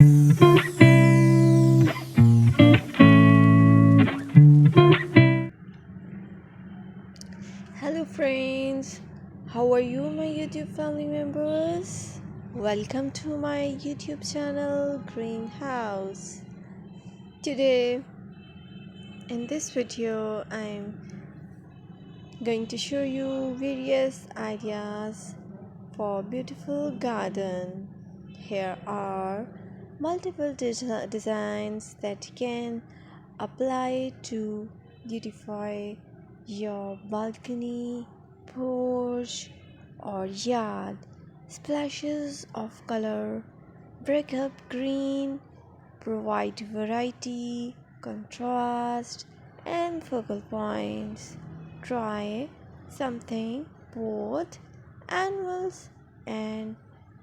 Hello, friends. How are you, my YouTube family members? Welcome to my YouTube channel, Greenhouse. Today, in this video, I'm going to show you various ideas for beautiful garden. Here are multiple designs that you can apply to beautify your balcony, porch, or yard. Splashes of color break up green, provide variety, contrast, and focal points. Try something both annuals and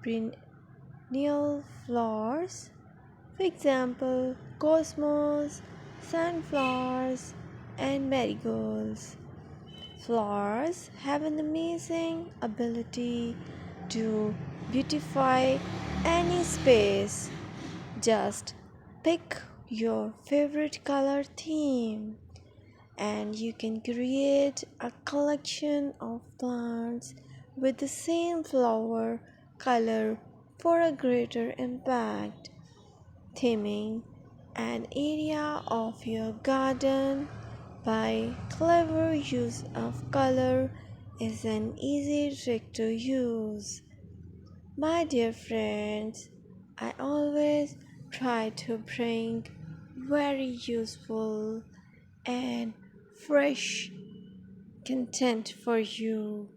perennial flowers. For example, cosmos, sunflowers, and marigolds. Flowers have an amazing ability to beautify any space. Just pick your favorite color theme and you can create a collection of plants with the same flower color for a greater impact. Theming an area of your garden by clever use of color is an easy trick to use. My dear friends, I always try to bring very useful and fresh content for you,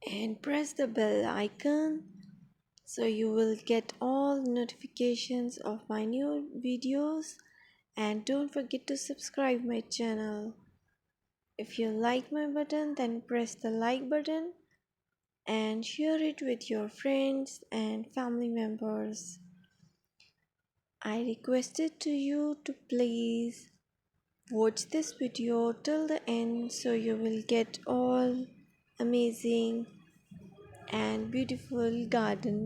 and press the bell icon so you will get all notifications of my new videos, and don't forget to subscribe my channel. If you like my button, then press the like button and share it with your friends and family members. I requested to you to please watch this video till the end so you will get all amazing and beautiful garden